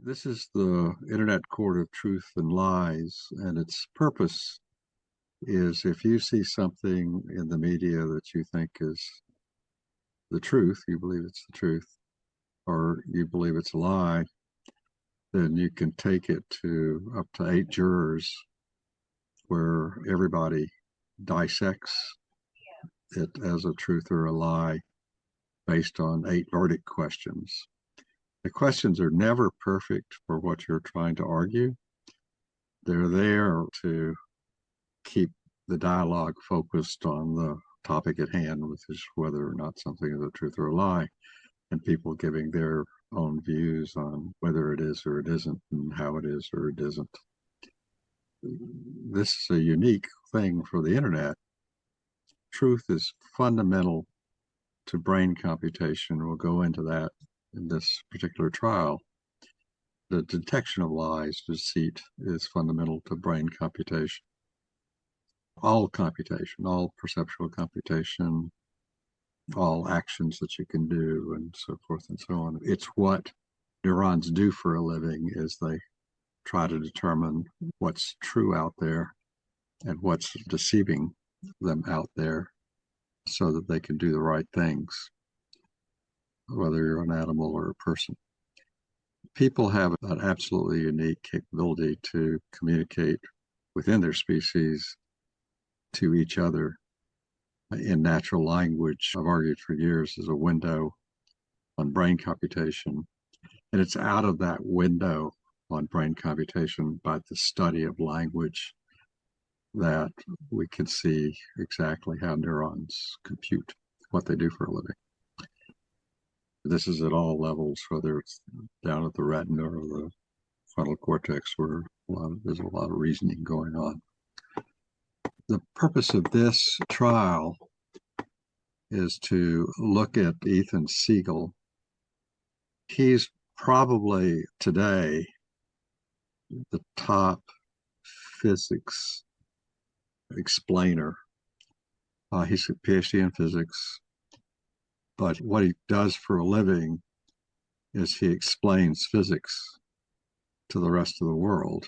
This is the Internet Court of Truth and Lies, and its purpose is if you see something in the media that you think is the truth, you believe it's the truth, or you believe it's a lie, then you can take it to up to 8 jurors where everybody dissects it as a truth or a lie based on 8 verdict questions. The questions are never perfect for what you're trying to argue. They're there to keep the dialogue focused on the topic at hand, which is whether or not something is a truth or a lie, and people giving their own views on whether it is or it isn't and how it is or it isn't. This is a unique thing for the internet. Truth is fundamental to brain computation. We'll go into that in this particular trial. The detection of lies, deceit, is fundamental to brain computation. All computation, all perceptual computation, all actions that you can do, and so forth and so on. It's what neurons do for a living, is they try to determine what's true out there and what's deceiving them out there so that they can do the right things, whether you're an animal or a person. People have an absolutely unique capability to communicate within their species to each other in natural language. I've argued for years as a window on brain computation, and it's out of that window on brain computation by the study of language that we can see exactly how neurons compute what they do for a living. This is at all levels, whether it's down at the retina or the frontal cortex, where there's a lot of reasoning going on. The purpose of this trial is to look at Ethan Siegel. He's probably today the top physics explainer. He's a PhD in physics, but what he does for a living is he explains physics to the rest of the world.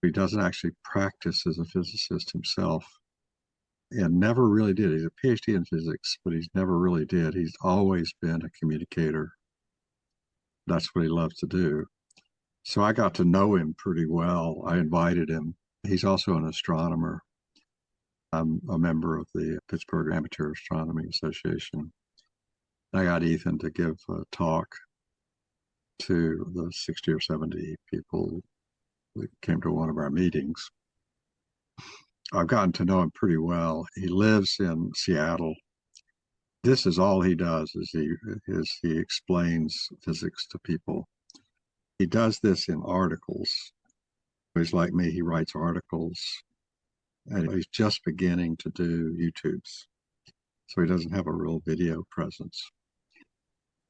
He doesn't actually practice as a physicist himself, and never really did. He's a PhD in physics, but he's never really did. He's always been a communicator. That's what he loves to do. So I got to know him pretty well. I invited him. He's also an astronomer. I'm a member of the Pittsburgh Amateur Astronomy Association. I got Ethan to give a talk to the 60 or 70 people that came to one of our meetings. I've gotten to know him pretty well. He lives in Seattle. This is all he does, is he explains physics to people. He does this in articles. He's like me, he writes articles, and he's just beginning to do YouTubes. So he doesn't have a real video presence.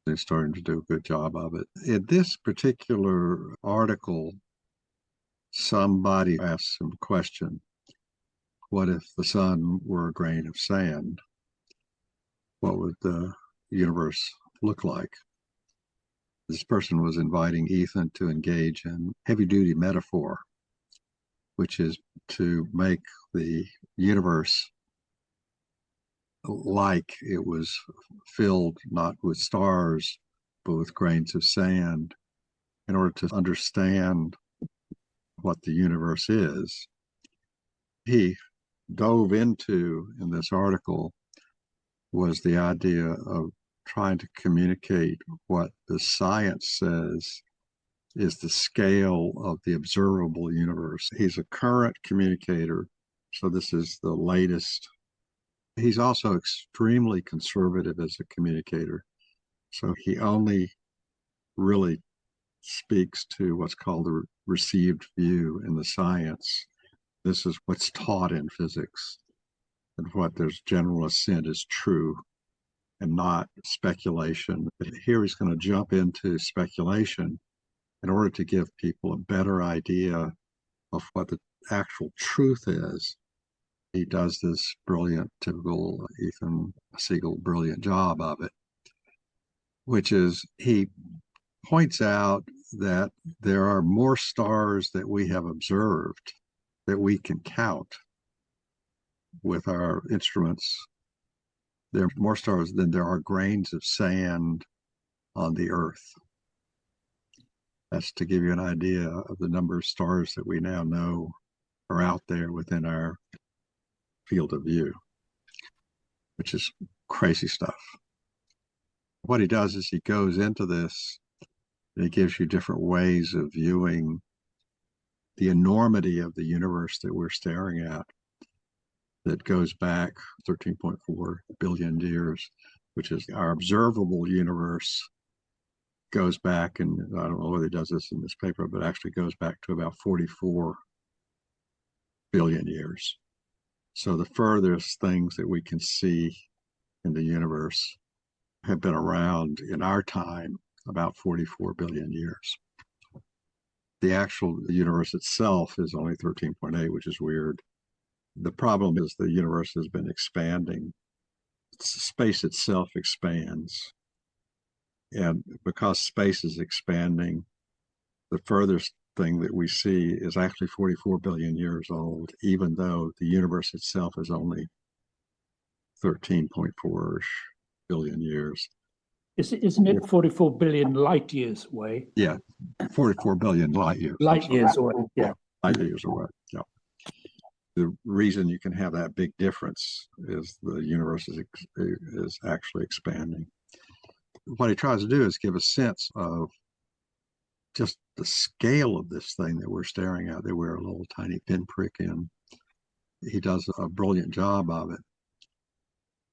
He's starting to do a good job of it. In this particular article, somebody asked him a question: what if the sun were a grain of sand? What would the universe look like? This person was inviting Ethan to engage in heavy-duty metaphor, which is to make the universe like it was filled not with stars, but with grains of sand, in order to understand what the universe is. He dove into, in this article, was the idea of trying to communicate what the science says is the scale of the observable universe. He's a current communicator, so this is the latest. He's also extremely conservative as a communicator, so he only really speaks to what's called the received view in the science. This is what's taught in physics, and what there's general assent is true, and not speculation. But here he's going to jump into speculation in order to give people a better idea of what the actual truth is. He does this brilliant, typical Ethan Siegel, brilliant job of it, which is he points out that there are more stars that we have observed that we can count with our instruments. There are more stars than there are grains of sand on the Earth. That's to give you an idea of the number of stars that we now know are out there within our field of view, which is crazy stuff. What he does is he goes into this and he gives you different ways of viewing the enormity of the universe that we're staring at that goes back 13.4 billion years, which is our observable universe goes back, and I don't know whether he does this in this paper, but actually goes back to about 44 billion years. So the furthest things that we can see in the universe have been around in our time about 44 billion years. The actual universe itself is only 13.8, which is weird. The problem is the universe has been expanding. Space itself expands. And because space is expanding, the furthest thing that we see is actually 44 billion years old, even though the universe itself is only 13.4 billion years. Isn't it 44 billion light years away? Yeah, 44 billion light years. Light years away, yeah. Light years away, yeah. The reason you can have that big difference is the universe is actually expanding. What he tries to do is give a sense of just the scale of this thing that we're staring at, that we're a little tiny pinprick in. He does a brilliant job of it.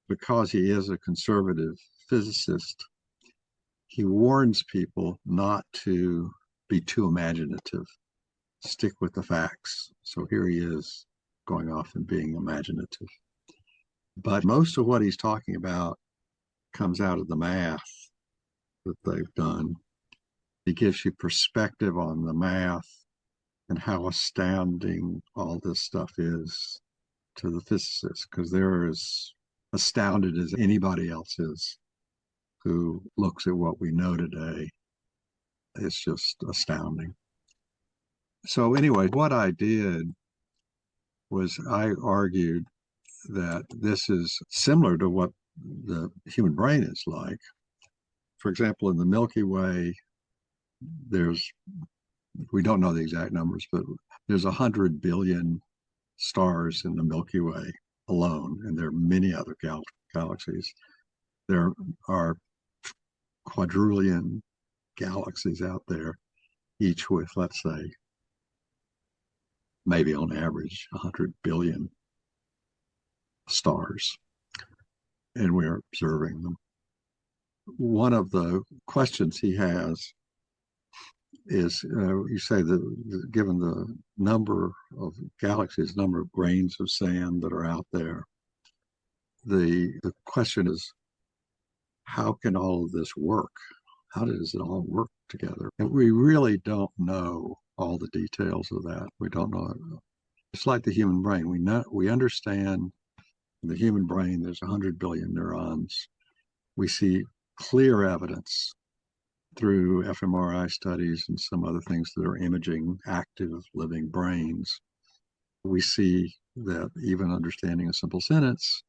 Because he is a conservative physicist, he warns people not to be too imaginative, stick with the facts. So here he is going off and being imaginative. But most of what he's talking about comes out of the math that they've done. He gives you perspective on the math and how astounding all this stuff is to the physicists, because they're as astounded as anybody else is who looks at what we know today. It's just astounding. So anyway, what I did was I argued that this is similar to what the human brain is like. For example, in the Milky Way, we don't know the exact numbers, but there's 100 billion stars in the Milky Way alone, and there are many other galaxies. There are quadrillion galaxies out there, each with, let's say, maybe on average 100 billion stars, and we're observing them. One of the questions he has is, you say that given the number of galaxies, number of grains of sand that are out there, the question is, how can all of this work? How does it all work together? And we really don't know all the details of that. We don't know. It's like the human brain. We understand in the human brain there's 100 billion neurons. We see clear evidence through fMRI studies and some other things that are imaging active living brains. We see that even understanding a simple sentence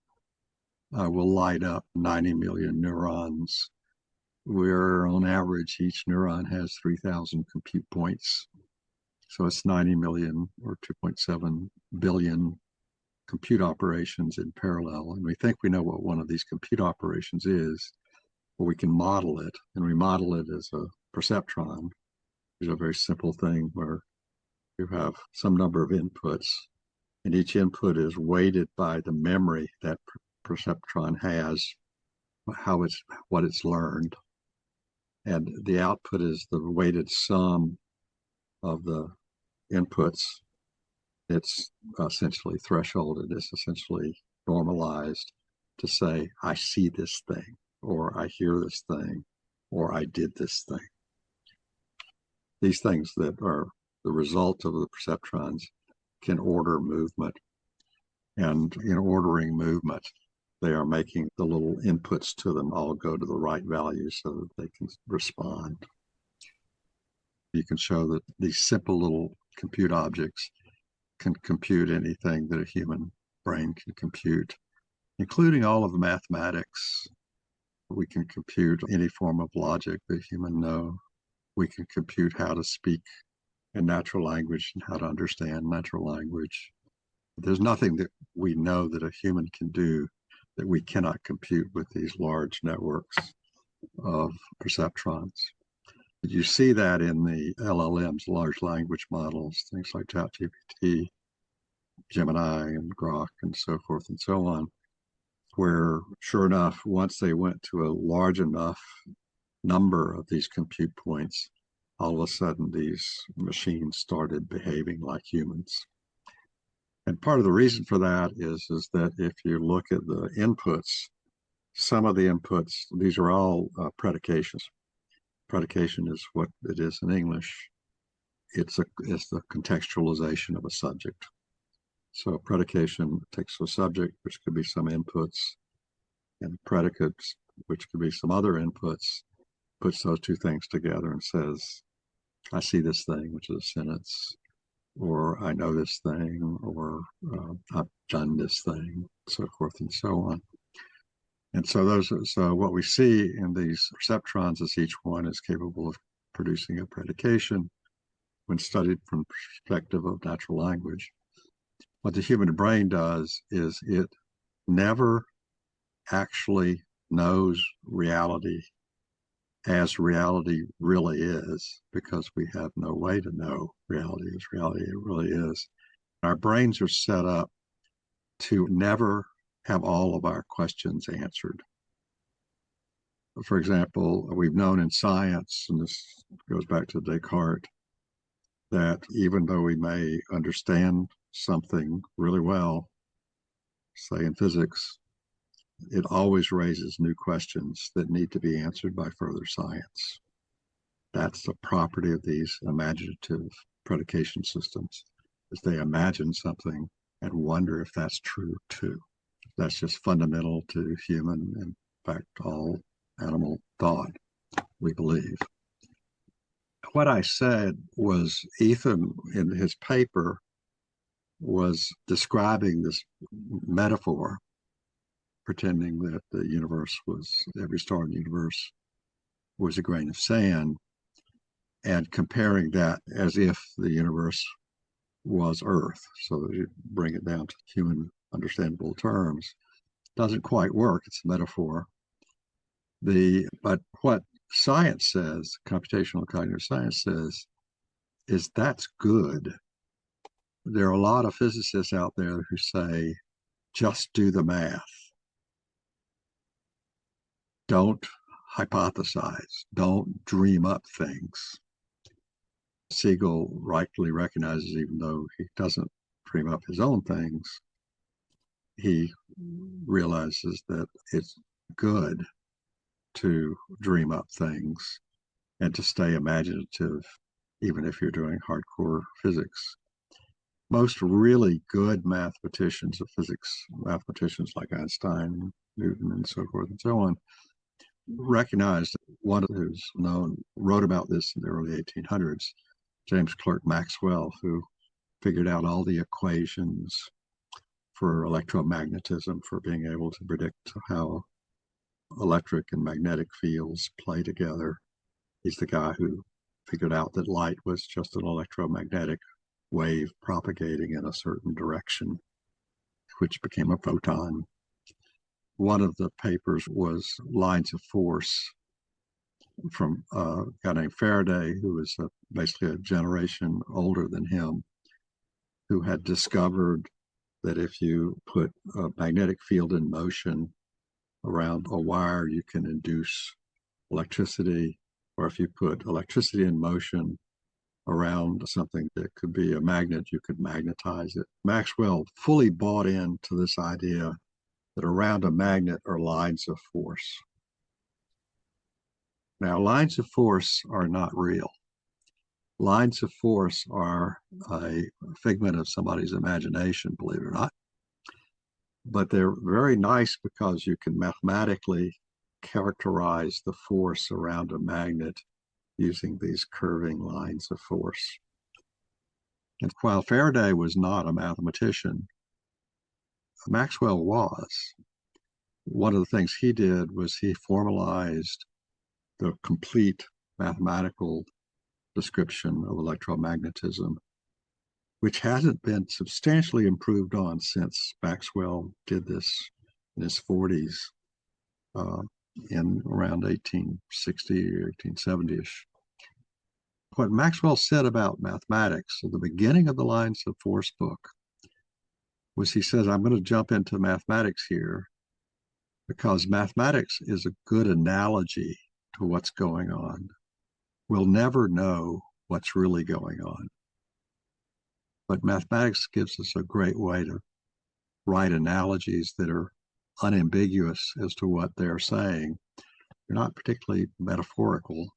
will light up 90 million neurons, where on average each neuron has 3,000 compute points. So it's 90 million or 2.7 billion compute operations in parallel. And we think we know what one of these compute operations is, or we can model it, and we model it as a perceptron, which is a very simple thing where you have some number of inputs, and each input is weighted by the memory that perceptron has, what it's learned, and the output is the weighted sum of the inputs. It's essentially thresholded. It's essentially normalized to say, I see this thing, or I hear this thing, or I did this thing. These things that are the result of the perceptrons can order movement. And in ordering movement, they are making the little inputs to them all go to the right value so that they can respond. You can show that these simple little compute objects can compute anything that a human brain can compute, including all of the mathematics. We can compute any form of logic that human know. We can compute how to speak in natural language and how to understand natural language. There's nothing that we know that a human can do that we cannot compute with these large networks of perceptrons. You see that in the LLMs, large language models, things like ChatGPT, Gemini, and Grok, and so forth and so on, where sure enough, once they went to a large enough number of these compute points, all of a sudden these machines started behaving like humans. And part of the reason for that is that if you look at the inputs, some of the inputs, these are all predications. Predication is what it is in English. It's the contextualization of a subject. So predication takes a subject, which could be some inputs, and predicates, which could be some other inputs, puts those two things together and says, I see this thing, which is a sentence, or I know this thing, or I've done this thing, so forth and so on. And so so what we see in these perceptrons is each one is capable of producing a predication when studied from the perspective of natural language. What the human brain does is it never actually knows reality as reality really is, because we have no way to know reality as reality really is. Our brains are set up to never have all of our questions answered. For example, we've known in science, and this goes back to Descartes, that even though we may understand something really well, say in physics, it always raises new questions that need to be answered by further science. That's the property of these imaginative predication systems, is they imagine something and wonder if that's true too. That's just fundamental to human, in fact, all animal thought, we believe. What I said was Ethan, in his paper, was describing this metaphor, pretending that the universe was, every star in the universe was a grain of sand, and comparing that as if the universe was Earth. So that you bring it down to human understandable terms. Doesn't quite work, it's a metaphor. But what science says, computational cognitive science says, is that's good. There are a lot of physicists out there who say, just do the math. Don't hypothesize. Don't dream up things. Siegel rightly recognizes, even though he doesn't dream up his own things, he realizes that it's good to dream up things and to stay imaginative, even if you're doing hardcore physics. Most really good mathematicians of physics, mathematicians like Einstein, Newton, and so forth and so on, recognized, one who's known, wrote about this in the early 1800s, James Clerk Maxwell, who figured out all the equations for electromagnetism, for being able to predict how electric and magnetic fields play together. He's the guy who figured out that light was just an electromagnetic wave propagating in a certain direction, which became a photon. One of the papers was lines of force from a guy named Faraday, who was basically a generation older than him, who had discovered that if you put a magnetic field in motion around a wire, you can induce electricity, or if you put electricity in motion around something that could be a magnet, you could magnetize it. Maxwell fully bought into this idea that around a magnet are lines of force. Now, lines of force are not real. Lines of force are a figment of somebody's imagination, believe it or not. But they're very nice because you can mathematically characterize the force around a magnet using these curving lines of force. And while Faraday was not a mathematician, Maxwell was. One of the things he did was he formalized the complete mathematical description of electromagnetism, which hasn't been substantially improved on since Maxwell did this in his 40s, in around 1860 or 1870-ish. What Maxwell said about mathematics at the beginning of the Lines of Force book was he says, I'm going to jump into mathematics here because mathematics is a good analogy to what's going on. We'll never know what's really going on. But mathematics gives us a great way to write analogies that are unambiguous as to what they're saying. They're not particularly metaphorical.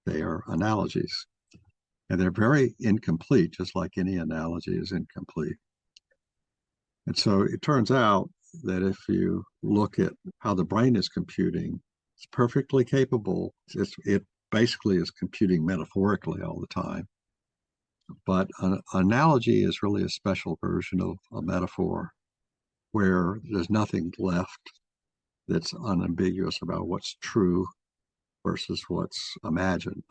They are analogies. And they're very incomplete, just like any analogy is incomplete. And so it turns out that if you look at how the brain is computing, it's perfectly capable. It basically is computing metaphorically all the time. But an analogy is really a special version of a metaphor where there's nothing left that's unambiguous about what's true versus what's imagined.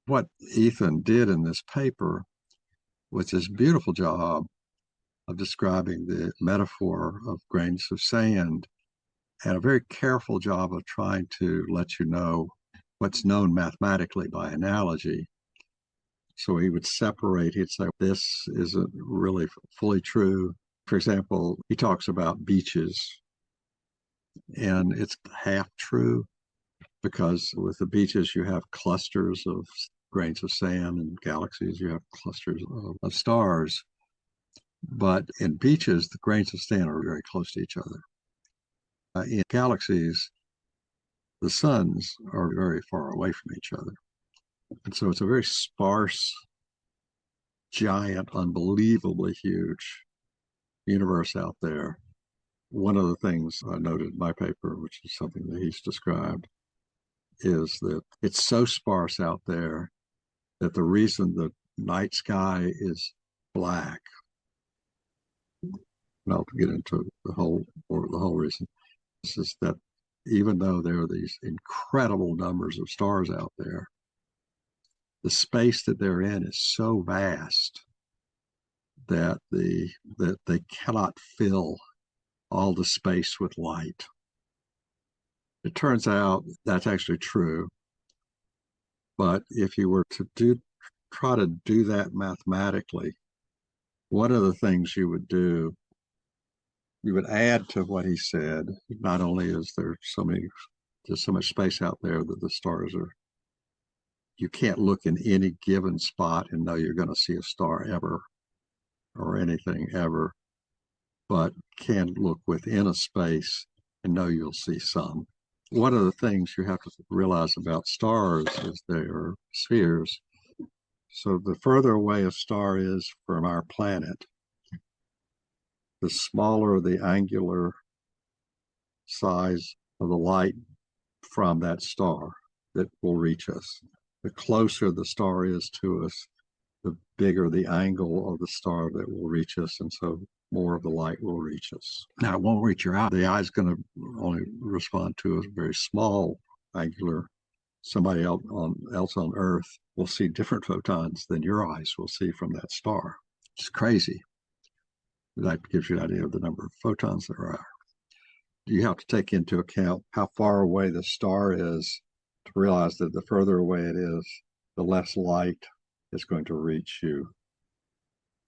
What Ethan did in this paper was this beautiful job of describing the metaphor of grains of sand and a very careful job of trying to let you know what's known mathematically by analogy. So he would separate, he'd say, this isn't really fully true. For example, he talks about beaches, and it's half true because with the beaches, you have clusters of grains of sand, and galaxies, you have clusters of stars. But in beaches, the grains of sand are very close to each other. In galaxies, the suns are very far away from each other. And so it's a very sparse, giant, unbelievably huge universe out there. One of the things I noted in my paper, which is something that he's described, is that it's so sparse out there that the reason the night sky is black, and I'll get into the whole reason, is that even though there are these incredible numbers of stars out there, the space that they're in is so vast that they cannot fill all the space with light. It turns out that's actually true. But if you were to try to do that mathematically, one of the things you would do, you would add to what he said. Not only is there there's so much space out there that the stars are, you can't look in any given spot and know you're going to see a star ever or anything ever, but can look within a space and know you'll see some. One of the things you have to realize about stars is they are spheres. So the further away a star is from our planet, the smaller the angular size of the light from that star that will reach us. The closer the star is to us, the bigger the angle of the star that will reach us, and so more of the light will reach us. Now, it won't reach your eye. The eye is going to only respond to a very small angular. Somebody else on Earth will see different photons than your eyes will see from that star. It's crazy. That gives you an idea of the number of photons there are. You have to take into account how far away the star is to realize that the further away it is, the less light is going to reach you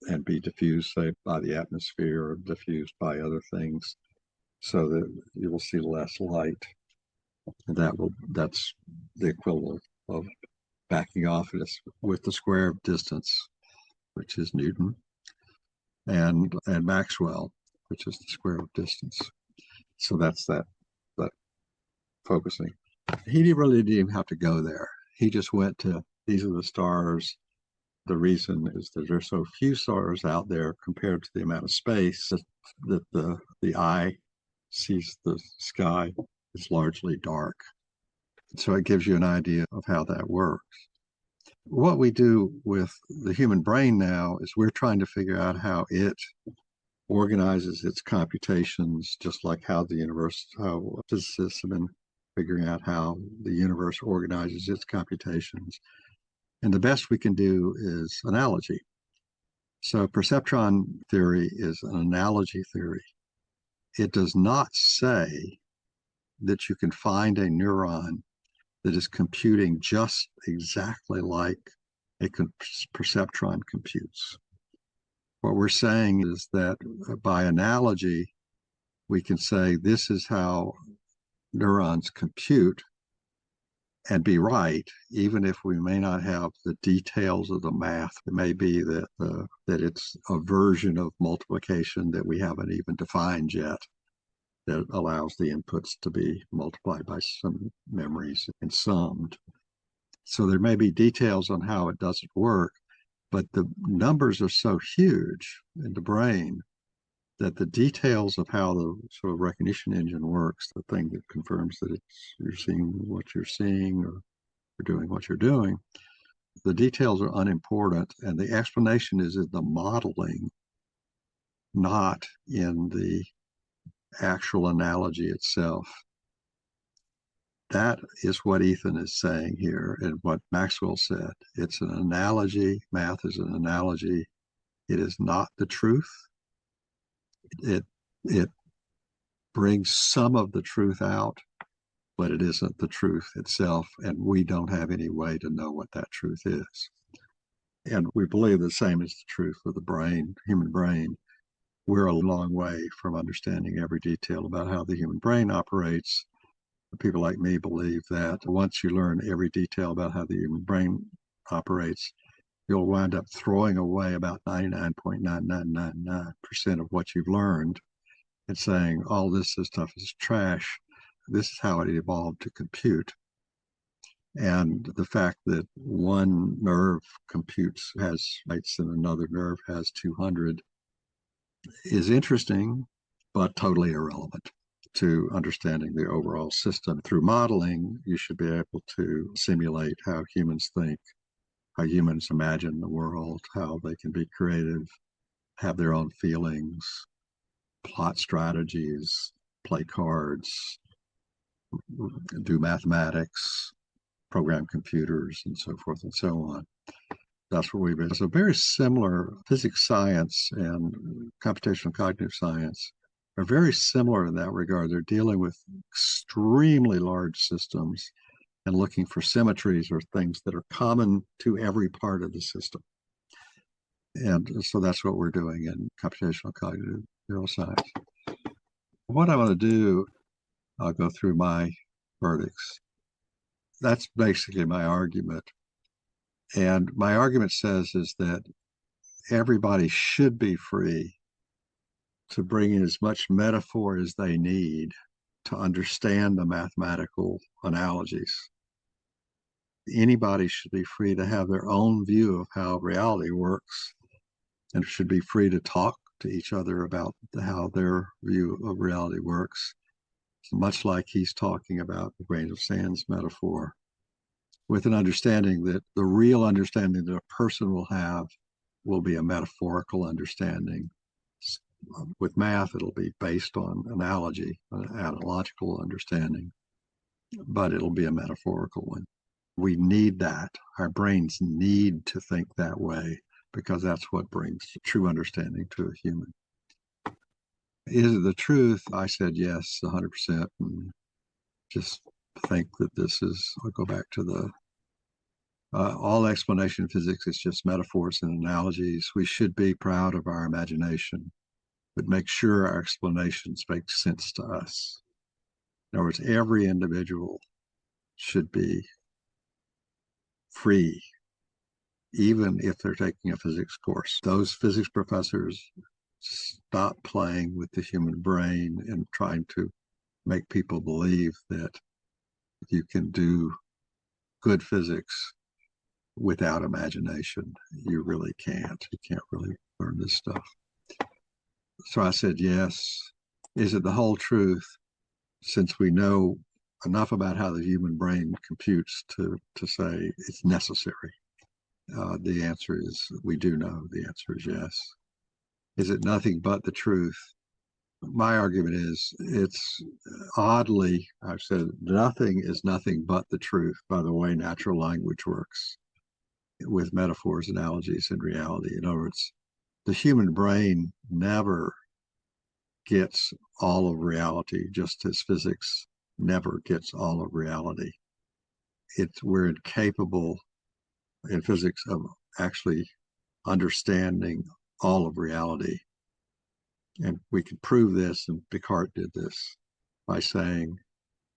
and be diffused, say, by the atmosphere or diffused by other things, so that you will see less light. And that's the equivalent of backing off this with the square of distance, which is Newton, and Maxwell, which is the square of distance. So that's that focusing. He really didn't even have to go there. He just went to, these are the stars. The reason is that there's so few stars out there compared to the amount of space that the eye sees the sky is largely dark. So it gives you an idea of how that works. What we do with the human brain now is we're trying to figure out how it organizes its computations, just like how how physicists have been figuring out how the universe organizes its computations. And the best we can do is analogy. So perceptron theory is an analogy theory. It does not say that you can find a neuron that is computing just exactly like a perceptron computes. What we're saying is that by analogy, we can say this is how neurons compute and be right, even if we may not have the details of the math. It may be that it's a version of multiplication that we haven't even defined yet that allows the inputs to be multiplied by some memories and summed. So there may be details on how it doesn't work, but the numbers are so huge in the brain that the details of how the sort of recognition engine works, the thing that confirms that you're seeing what you're seeing or you're doing what you're doing, the details are unimportant. And the explanation is in the modeling, not in the actual analogy itself. That is what Ethan is saying here and what Maxwell said. It's an analogy. Math is an analogy. It is not the truth. It brings some of the truth out, but it isn't the truth itself, and we don't have any way to know what that truth is. And we believe the same is the truth with the brain, human brain. We're a long way from understanding every detail about how the human brain operates. People like me believe that once you learn every detail about how the human brain operates, you'll wind up throwing away about 99.9999% of what you've learned and saying, all this stuff is trash. This is how it evolved to compute. And the fact that one nerve computes has bytes and another nerve has 200 is interesting, but totally irrelevant to understanding the overall system. Through modeling, you should be able to simulate how humans think, how humans imagine the world, how they can be creative, have their own feelings, plot strategies, play cards, do mathematics, program computers, and so forth and so on. That's what we've been. So very similar. Physics science and computational cognitive science are very similar in that regard. They're dealing with extremely large systems and looking for symmetries or things that are common to every part of the system. And so that's what we're doing in computational cognitive neuroscience. What I want to do, I'll go through my verdicts. That's basically my argument. And my argument says is that everybody should be free to bring in as much metaphor as they need to understand the mathematical analogies. Anybody should be free to have their own view of how reality works and should be free to talk to each other about how their view of reality works, much like he's talking about the grain of sand's metaphor, with an understanding that the real understanding that a person will have will be a metaphorical understanding. With math, it'll be based on analogy, an analogical understanding, but it'll be a metaphorical one. We need that. Our brains need to think that way because that's what brings true understanding to a human. Is it the truth? I said yes, 100%. And just think that this is, I'll go back to the all explanation of physics is just metaphors and analogies. We should be proud of our imagination, but make sure our explanations make sense to us. In other words, every individual should be free, even if they're taking a physics course. Those physics professors stop playing with the human brain and trying to make people believe that you can do good physics without imagination. You really can't. You can't really learn this stuff. So I said, yes. Is it the whole truth? Since we know enough about how the human brain computes to say it's necessary. The answer is we do know. The answer is yes. Is it nothing but the truth? My argument is it's oddly, I've said nothing is nothing but the truth by the way natural language works with metaphors, analogies, and reality. In other words, the human brain never gets all of reality, just as physics never gets all of reality. We're incapable in physics of actually understanding all of reality. And we can prove this, and Descartes did this by saying,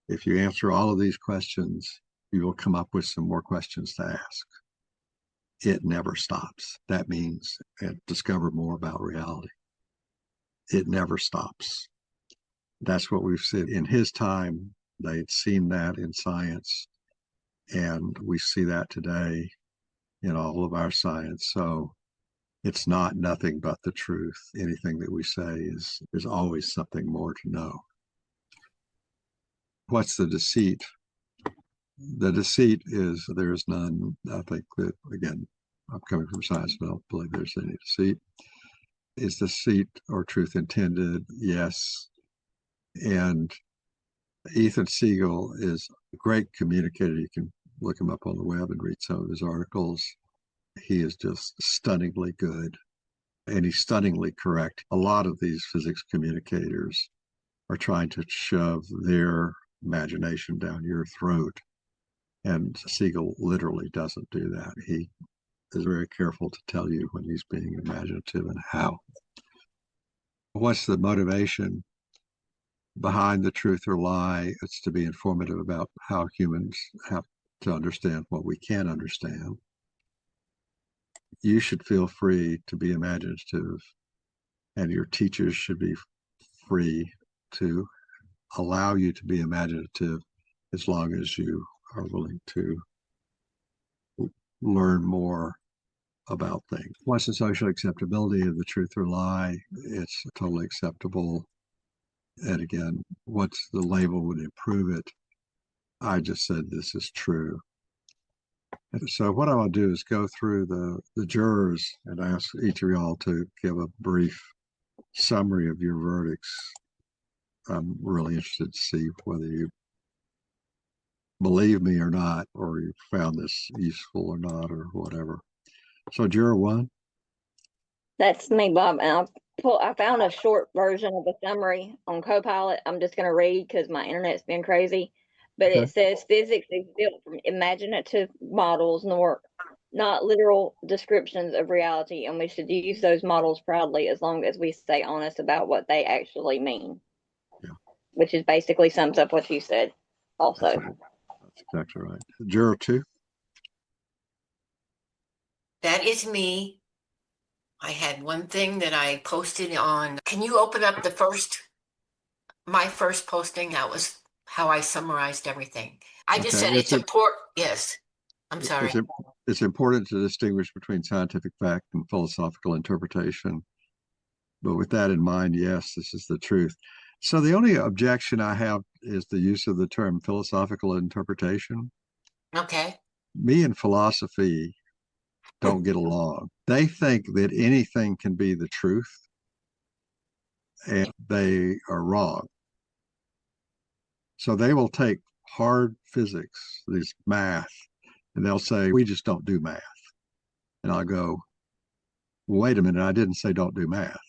if you answer all of these questions, you will come up with some more questions to ask. It never stops. That means discover more about reality. It never stops. That's what we've seen in his time. They'd seen that in science, and we see that today in all of our science. So it's not nothing but the truth. Anything that we say is there's always something more to know. What's the deceit? The deceit is there is none. I think that, again, I'm coming from science, but I don't believe there's any deceit. Is deceit or truth intended? Yes. And Ethan Siegel is a great communicator. You can look him up on the web and read some of his articles. He is just stunningly good, and he's stunningly correct. A lot of these physics communicators are trying to shove their imagination down your throat, and Siegel literally doesn't do that. He is very careful to tell you when he's being imaginative and how. What's the motivation behind the truth or lie? It's to be informative about how humans have to understand what we can understand. You should feel free to be imaginative, and your teachers should be free to allow you to be imaginative as long as you are willing to learn more about things. What's the social acceptability of the truth or lie? It's totally acceptable. And again, what's the label would improve it? I just said this is true. And so what I want to do is go through the jurors and ask each of y'all to give a brief summary of your verdicts. I'm really interested to see whether you believe me or not, or you found this useful or not, or whatever. So juror one. That's me, Bob. And I found a short version of the summary on Copilot. I'm just going to read because my internet's been crazy. But Okay. it says physics is built from imaginative models, nor not literal descriptions of reality, and we should use those models proudly as long as we stay honest about what they actually mean. Yeah. Which is basically sums up what you said also. That's right. That's exactly right. Juror two. That is me. I had one thing that I posted on. Can you open up my first posting? That was how I summarized everything. I just said it's important. Yes. I'm sorry. It's important to distinguish between scientific fact and philosophical interpretation. But with that in mind, yes, this is the truth. So the only objection I have is the use of the term philosophical interpretation. Okay. Me and philosophy don't get along. They think that anything can be the truth, and they are wrong. So they will take hard physics, this math, and they'll say, we just don't do math. And I'll go, well, wait a minute, I didn't say don't do math.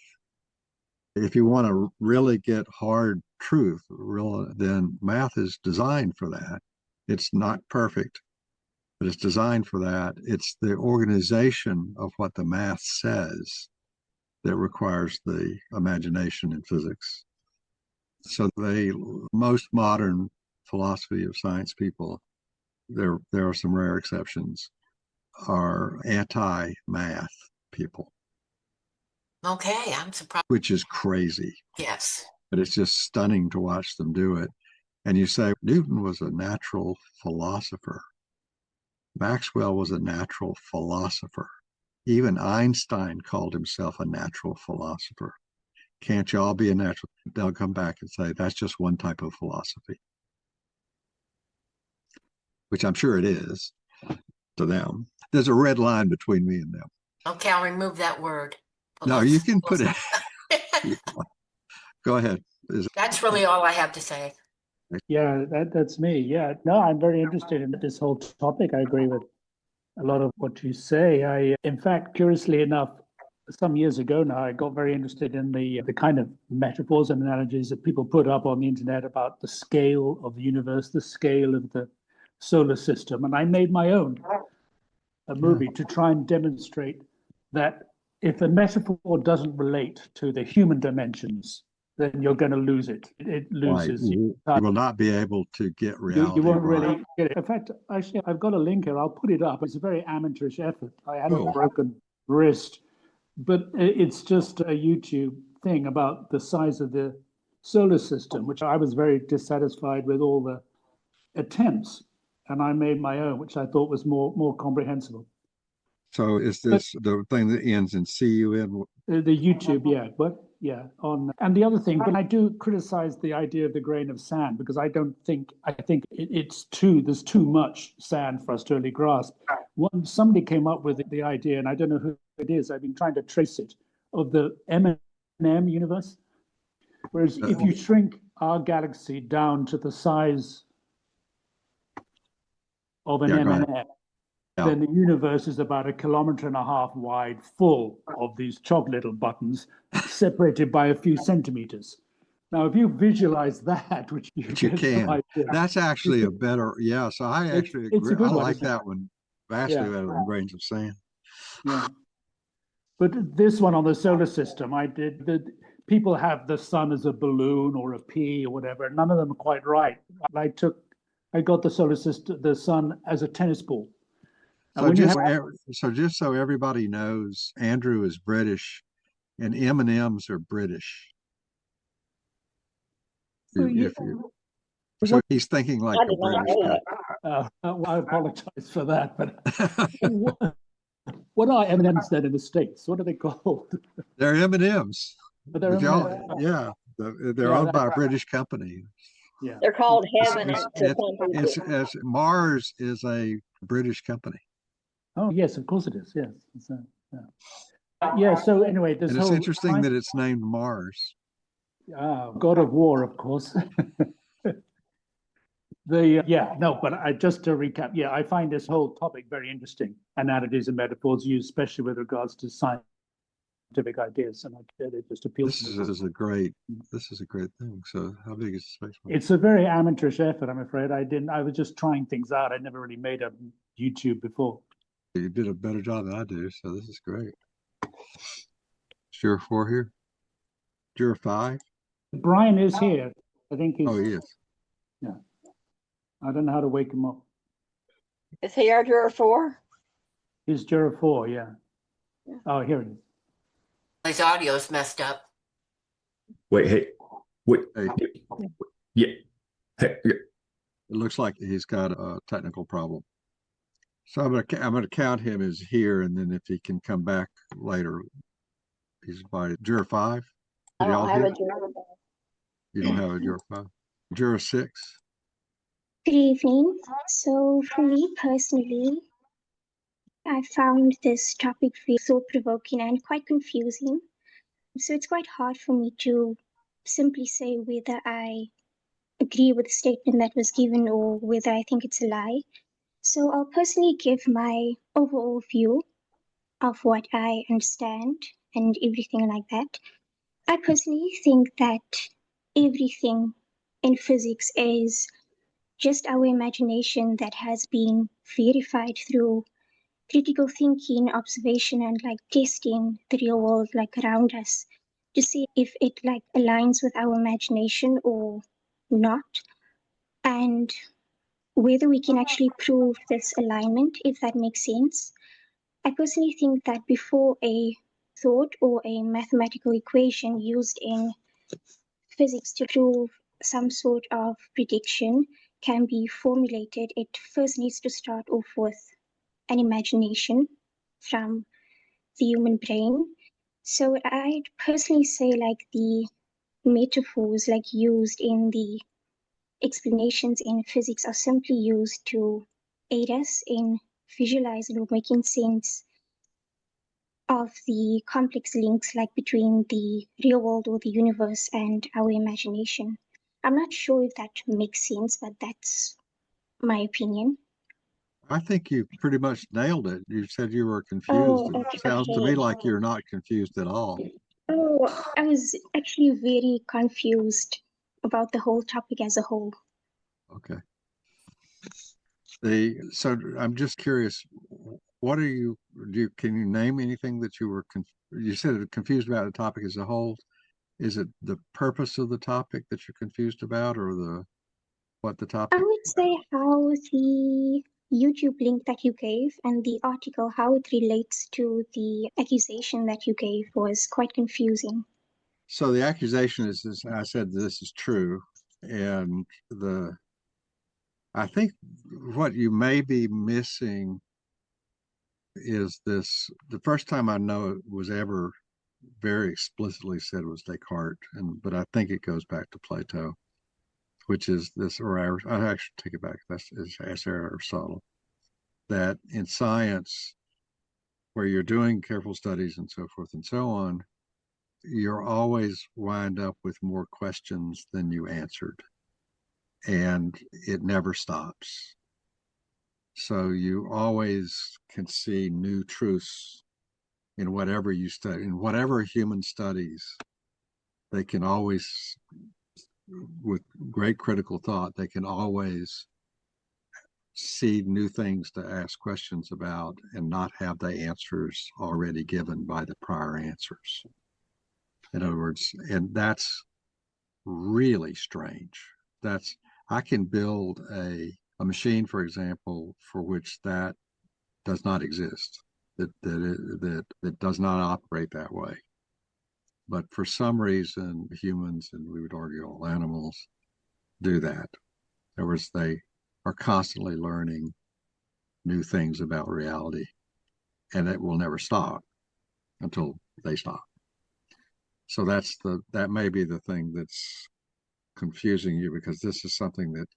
If you want to really get hard truth, then math is designed for that. It's not perfect, but it's designed for that. It's the organization of what the math says that requires the imagination in physics. So most modern philosophy of science people, there are some rare exceptions, are anti-math people. Okay, I'm surprised. Which is crazy. Yes. But it's just stunning to watch them do it. And you say, Newton was a natural philosopher. Maxwell was a natural philosopher. Even Einstein called himself a natural philosopher. Can't you all be a natural? They'll come back and say, that's just one type of philosophy. which I'm sure it is to them. There's a red line between me and them. Okay, I'll remove that word. No, you can put it. Go ahead. That's really all I have to say. Yeah, that's me. Yeah, no, I'm very interested in this whole topic. I agree with a lot of what you say. In fact, curiously enough, some years ago now, I got very interested in the kind of metaphors and analogies that people put up on the internet about the scale of the universe, the scale of the solar system, and I made my own a movie to try and demonstrate that if a metaphor doesn't relate to the human dimensions, then you're going to lose it. It loses. Right. You will not be able to get reality. You won't really get it. In fact, actually, I've got a link here. I'll put it up. It's a very amateurish effort. I had a broken wrist, but it's just a YouTube thing about the size of the solar system, which I was very dissatisfied with all the attempts, and I made my own, which I thought was more comprehensible. So is this the thing that ends in CUN? The YouTube, yeah, but yeah, and the other thing, but I do criticize the idea of the grain of sand because I think there's too much sand for us to really grasp. Somebody came up with the idea, and I don't know who it is. I've been trying to trace it, of the M&M universe. Whereas if you shrink our galaxy down to the size of an M&M, then the universe is about 1.5 kilometers wide, full of these chocolate little buttons separated by a few centimeters. Now, if you visualize that, which you can, that's actually a better, so I actually agree. I like that one vastly better than grains of sand. Yeah. But this one on the solar system, people have the sun as a balloon or a pea or whatever. None of them are quite right. I got the solar system, the sun as a tennis ball. So just so everybody knows, Andrew is British, and M&Ms are British. So he's thinking like a British guy. I apologize for that, but what are M&Ms then in the States? What are they called? They're M&Ms. But they're M&Ms. Yeah, they're owned by a British company. Yeah, they're called heaven. Mars is a British company. Oh yes, of course it is. Yes. So anyway, it's interesting that it's named Mars. God of War, of course. But just to recap, I find this whole topic very interesting. Analogies and metaphors used, especially with regards to scientific ideas, and it just appeals to me. This is a great thing. So, how big is the space? It's a very amateurish effort, I'm afraid. I was just trying things out. I never really made a YouTube before. You did a better job than I do, so this is great. Juror 4 here. Juror 5. Brian is here. I think he's. Oh, he is. Yeah. I don't know how to wake him up. Is he our juror 4? He's juror 4, yeah. Oh, here it is. His audio's messed up. Hey. Yeah. Hey. It looks like he's got a technical problem. So I'm gonna count him as here, and then if he can come back later, he's invited. Juror 5. I don't have a juror 5. You don't have a juror 5. Juror 6. Good evening. So for me personally, I found this topic thought-provoking and quite confusing. So it's quite hard for me to simply say whether I agree with the statement that was given or whether I think it's a lie. So I'll personally give my overall view of what I understand and everything like that. I personally think that everything in physics is just our imagination that has been verified through critical thinking, observation, and testing the real world around us to see if it aligns with our imagination or not. And whether we can actually prove this alignment, if that makes sense. I personally think that before a thought or a mathematical equation used in physics to prove some sort of prediction can be formulated, it first needs to start off with an imagination from the human brain. So I'd personally say the metaphors used in the explanations in physics are simply used to aid us in visualizing or making sense of the complex links like between the real world or the universe and our imagination. I'm not sure if that makes sense, but that's my opinion. I think you pretty much nailed it. You said you were confused. Oh, It sounds to me okay. like you're not confused at all. Oh, I was actually very confused about the whole topic as a whole. Okay. So I'm just curious, what are you, can you name anything that you were, you said confused about the topic as a whole? Is it the purpose of the topic that you're confused about, or what the I topic? would say how the YouTube link that you gave and the article, how it relates to the accusation that you gave was quite confusing. So the accusation is, I said this is true, and I think what you may be missing is this. The first time I know it was ever very explicitly said was Descartes, but I think it goes back to Plato, which is this, or I actually take it back. That's Aristotle. That in science, where you're doing careful studies and so forth and so on, you're always wind up with more questions than you answered, and it never stops. So you always can see new truths in whatever you study, in whatever human studies. They can always, with great critical thought, they can always see new things to ask questions about and not have the answers already given by the prior answers. In other words, and that's really strange. That's, I can build a machine, for example, for which that does not exist, that does not operate that way. But for some reason, humans, and we would argue all animals, do that. In other words, they are constantly learning new things about reality, and it will never stop until they stop. So that may be the thing that's confusing you, because this is something that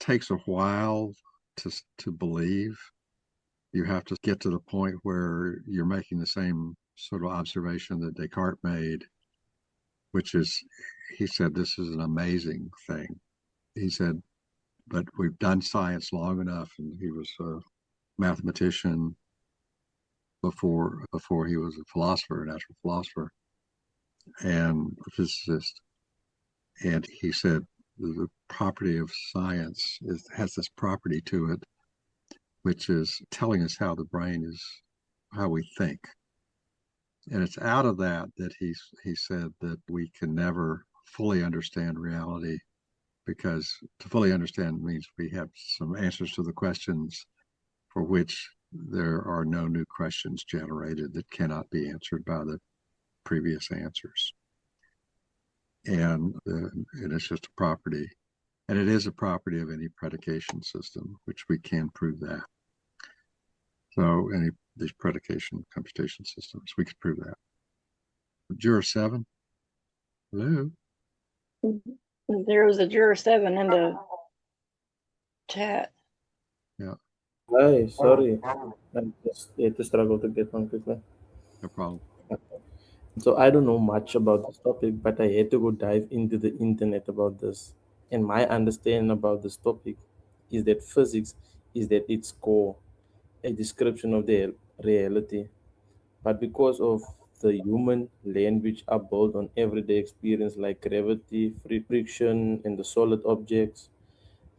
takes a while to believe. You have to get to the point where you're making the same sort of observation that Descartes made, which is, he said, this is an amazing thing. He said, but we've done science long enough, and he was a mathematician before he was a philosopher, a natural philosopher, and a physicist. And he said the property of science has this property to it, which is telling us how the brain is, how we think. And it's out of that he said that we can never fully understand reality, because to fully understand means we have some answers to the questions for which there are no new questions generated that cannot be answered by the previous answers. And it's just a property, and it is a property of any predication system, which we can prove that. So any these predication computation systems, we could prove that. Juror 7, hello. There was a juror 7 in the chat. Yeah, Hi, sorry. I just had to struggle to get on quickly. no problem. So I don't know much about this topic, but I had to go dive into the internet about this. And my understanding about this topic is that physics is at its core a description of the reality. But because of the human language are built on everyday experience like gravity, free friction, and the solid objects,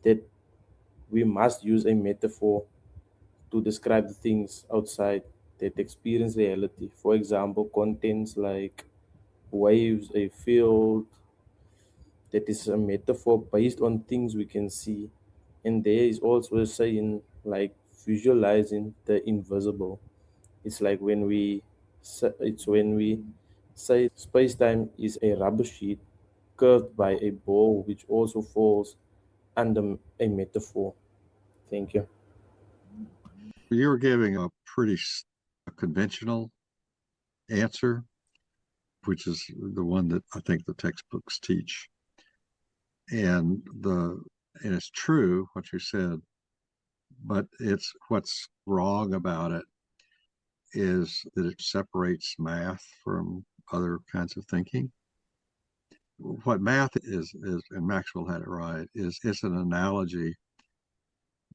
that we must use a metaphor to describe the things outside that experience reality. For example, contents like waves, a field, that is a metaphor based on things we can see. And there is also a saying like visualizing the invisible. It's like when we say space-time is a rubber sheet curved by a ball, which also falls under a metaphor. Thank you. You were giving a pretty conventional answer, which is the one that I think the textbooks teach. And it's true what you said, But it's what's wrong about it is that it separates math from other kinds of thinking. What math is, and Maxwell had it right, is it's an analogy.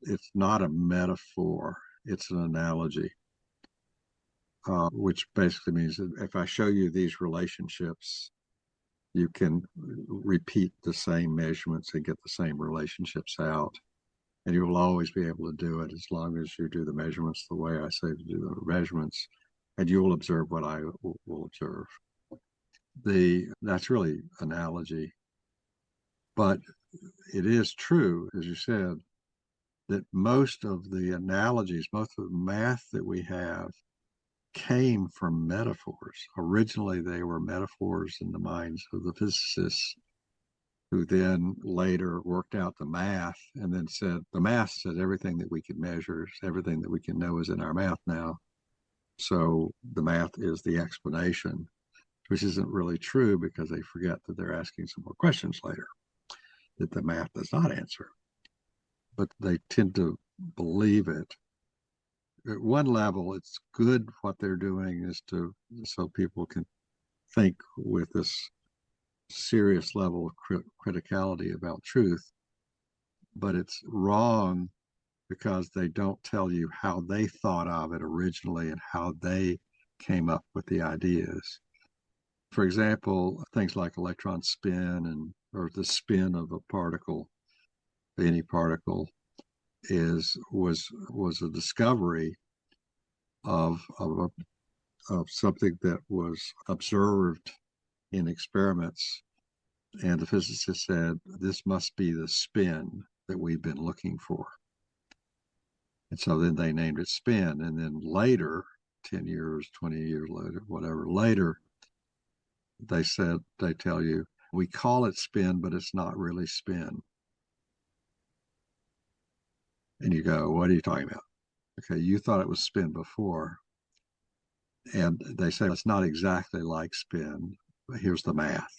It's not a metaphor. It's an analogy, which basically means that if I show you these relationships, you can repeat the same measurements and get the same relationships out. And you will always be able to do it as long as you do the measurements the way I say to do the measurements, and you will observe what I will observe. That's really analogy. But it is true, as you said, that most of the analogies, most of the math that we have came from metaphors. Originally, they were metaphors in the minds of the physicists, who then later worked out the math and then said, the math said everything that we can measure, everything that we can know is in our math now. So the math is the explanation, which isn't really true because they forget that they're asking some more questions later that the math does not answer. But they tend to believe it. At one level, it's good what they're doing is so people can think with this serious level of criticality about truth, but it's wrong because they don't tell you how they thought of it originally and how they came up with the ideas. For example, things like electron spin or the spin of a particle, any particle, was a discovery of something that was observed in experiments, and the physicist said, this must be the spin that we've been looking for. And so then they named it spin. And then later, 10 years, 20 years later, whatever, later, they tell you, we call it spin, but it's not really spin. And you go, what are you talking about? Okay, you thought it was spin before. And they say it's not exactly like spin, but here's the math.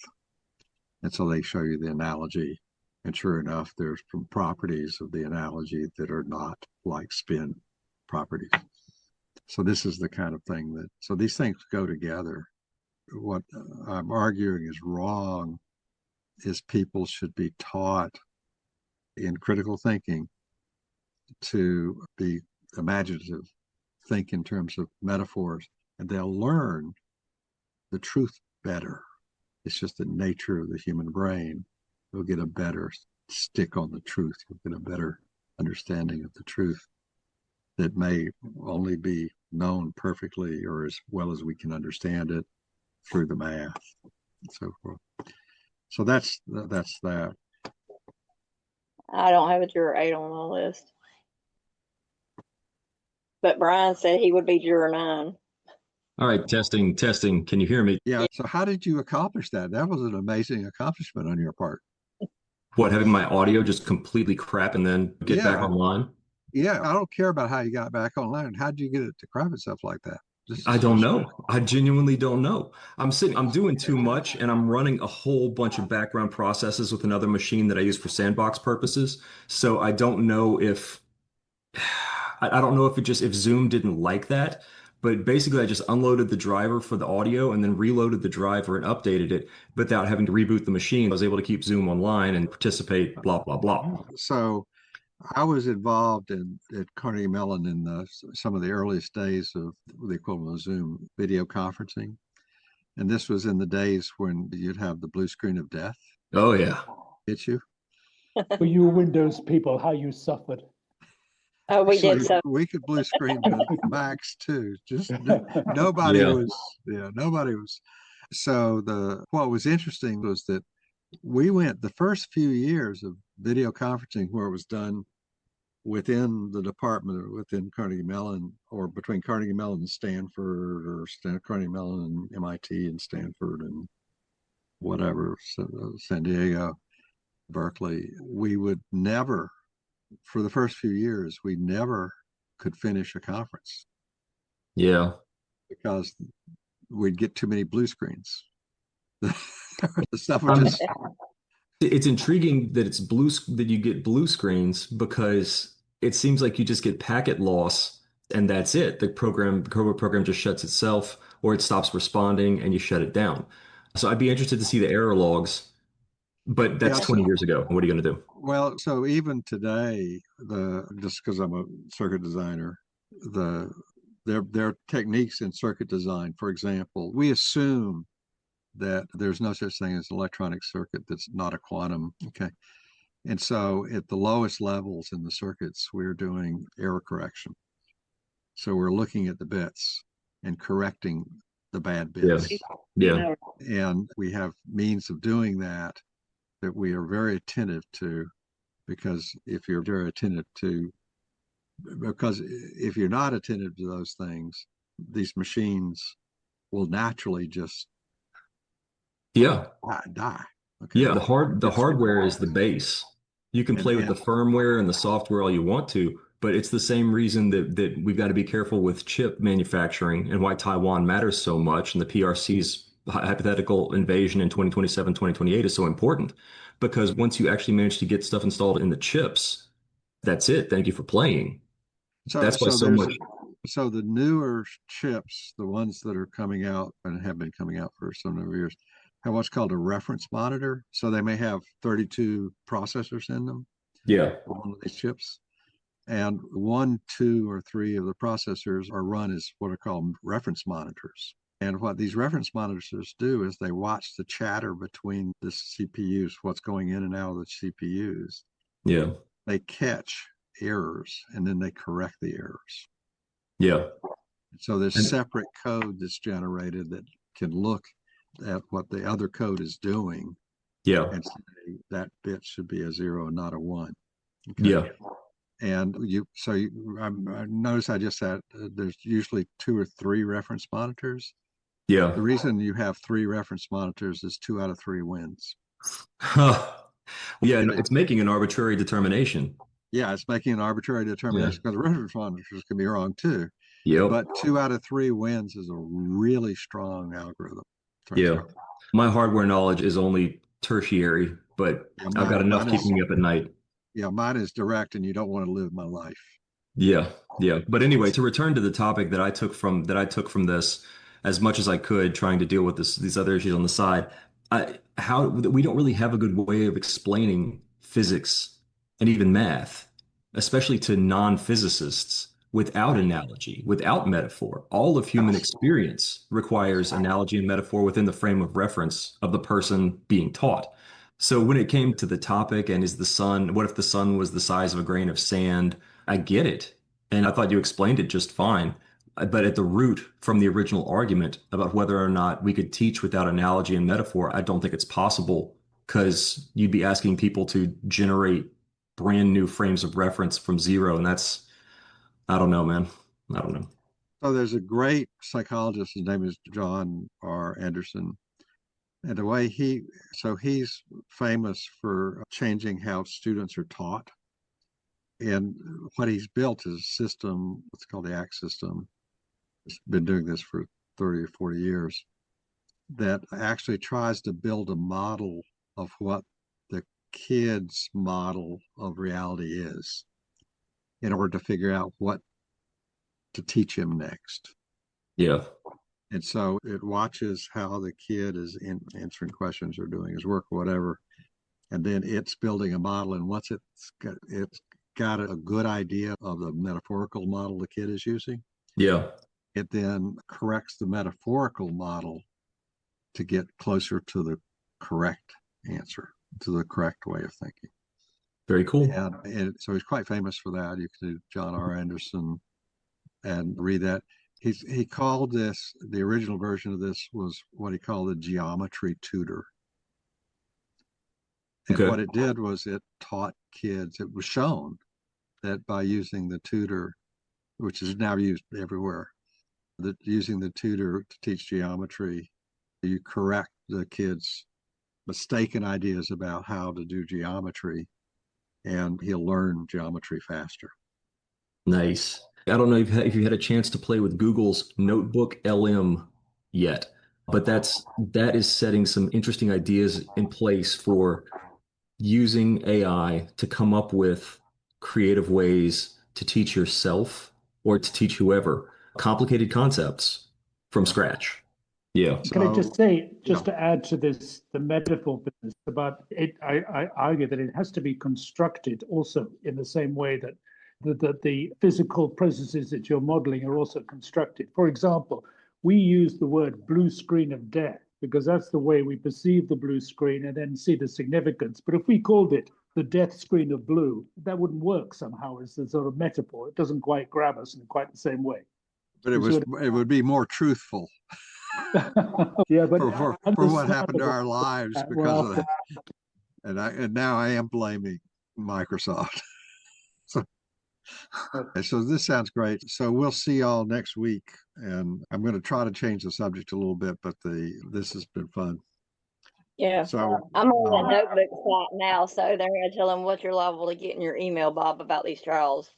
And so they show you the analogy. And sure enough, there's some properties of the analogy that are not like spin properties. So this is the kind of thing so these things go together. What I'm arguing is wrong is people should be taught in critical thinking to be imaginative, think in terms of metaphors, and they'll learn the truth better. It's just the nature of the human brain. You'll get a better stick on the truth. You'll get a better understanding of the truth that may only be known perfectly or as well as we can understand it through the math and so forth. So that's that. I don't have a juror 8 on my list. But Brian said he would be juror 9. All right, testing. Can you hear me? Yeah. So how did you accomplish that? That was an amazing accomplishment on your part. What, having my audio just completely crap and then get back online? Yeah, I don't care about how you got back online. How did you get it to crap itself like that? I don't know. I genuinely don't know. I'm doing too much, and I'm running a whole bunch of background processes with another machine that I use for sandbox purposes. So I don't know if I don't know if Zoom didn't like that. But basically, I just unloaded the driver for the audio and then reloaded the driver and updated it without having to reboot the machine. I was able to keep Zoom online and participate, blah, blah, blah. So I was involved at Carnegie Mellon in some of the earliest days of the equivalent of Zoom video conferencing. And this was in the days when you'd have the blue screen of death. Oh, yeah. Hit you. For you Windows people, how you suffered. Oh, we did so. We could blue screen the Macs too. Just nobody was. So what was interesting was that we went the first few years of video conferencing where it was done within the department or within Carnegie Mellon or between Carnegie Mellon and Stanford or Carnegie Mellon and MIT and Stanford and whatever, San Diego, Berkeley. We would never, for the first few years, we never could finish a conference. Yeah. Because we'd get too many blue screens. The stuff would just... It's intriguing that that you get blue screens because it seems like you just get packet loss and that's it. The program just shuts itself or it stops responding and you shut it down. So I'd be interested to see the error logs, but that's Yeah, 20 years ago. What are you going to do? well, so even today, the just because I'm a circuit designer, the there are techniques in circuit design. For example, we assume that there's no such thing as an electronic circuit that's not a quantum. Okay. And so at the lowest levels in the circuits, we're doing error correction. So we're looking at the bits and correcting the bad Yeah. bits. Yeah. And we have means of doing that that we are very attentive to, because if you're very attentive to, because if you're not attentive to those things, these machines will naturally just Yeah. die. Okay. Yeah. The It's hardware is the base. You can play with the and firmware and the software all you want to, but it's the same reason that we've got to be careful with chip manufacturing and why Taiwan matters so much and the PRC's hypothetical invasion in 2027, 2028 is so important because once you actually manage to get stuff installed in the chips, that's it. Thank you for playing. so That's why so so there's much. so the newer chips, the ones that are coming out and have been coming out for some number of years, have what's called a reference monitor. So they may have 32 processors in them, Yeah. one of these chips. And one, two, or three of the processors are run as what are called reference monitors. And what these reference monitors do is they watch the chatter between the CPUs, what's going in and out of the CPUs. Yeah. They catch errors and then they correct the errors. Yeah. So there's And separate code that's generated that can look at what the other code is doing yeah. and say that bit should be a zero and not a one. Okay. Yeah. And I notice I just said there's usually two or three reference monitors. Yeah. The reason you have three reference monitors is 2 out of 3 wins. Yeah, It and is, it's making an arbitrary determination. yeah, it's making an arbitrary Yeah. determination because reference monitors can be wrong too. Yep. But 2 out of 3 wins is a really strong algorithm, turns Yeah. out. My hardware knowledge is only tertiary, but Yeah, I've got enough mine is keeping me up at night. yeah, mine is direct, and you don't want to live my life. Yeah, yeah. But anyway, to return to the topic that I took from this, as much as I could, trying to deal with these other issues on the side, how we don't really have a good way of explaining physics and even math, especially to non-physicists, without analogy, without metaphor. All of human experience requires analogy and metaphor within the frame of reference of the person being taught. So when it came to the topic and what if the sun was the size of a grain of sand? I get it. And I thought you explained it just fine. But at the root from the original argument about whether or not we could teach without analogy and metaphor, I don't think it's possible because you'd be asking people to generate brand new frames of reference from zero. And I don't know, man. I don't know. So there's a great psychologist. His name is John R. Anderson. And the way he's famous for changing how students are taught. And what he's built is a system, what's called the ACT system. It's been doing this for 30 or 40 years, that actually tries to build a model of what the kid's model of reality is in order to figure out what to teach him next. Yeah. And so it watches how the kid is answering questions or doing his work or whatever. And then it's building a model. And once it's got a good idea of the metaphorical model the kid is using, Yeah. it then corrects the metaphorical model to get closer to the correct answer, to the correct way of thinking. Very cool. And so he's quite famous for that. You can do John R. Anderson and read that. He called this, the original version of this was what he called the geometry tutor. And Okay. what it did was it taught kids, it was shown that by using the tutor, which is now used everywhere, that using the tutor to teach geometry, you correct the kids' mistaken ideas about how to do geometry, and he'll learn geometry faster. Nice. I don't know if you had a chance to play with Google's Notebook LM yet, but that is setting some interesting ideas in place for using AI to come up with creative ways to teach yourself or to teach whoever complicated concepts from scratch. Yeah. Can I just say, just yeah. to add to this, the metaphor business about it, I argue that it has to be constructed also in the same way that the physical processes that you're modeling are also constructed. For example, we use the word blue screen of death because that's the way we perceive the blue screen and then see the significance. But if we called it the death screen of blue, that wouldn't work somehow as a sort of metaphor. It doesn't quite grab us in quite the same way. But it would be more truthful Yeah, but for what happened to our lives because of that. And now I am blaming Microsoft. So this sounds great. So we'll see y'all next week, and I'm going to try to change the subject a little bit, but this has been fun. Yeah. So I'm on that notebook site now, so they're going to tell them what's your liable to get in your email, Bob, about these trials.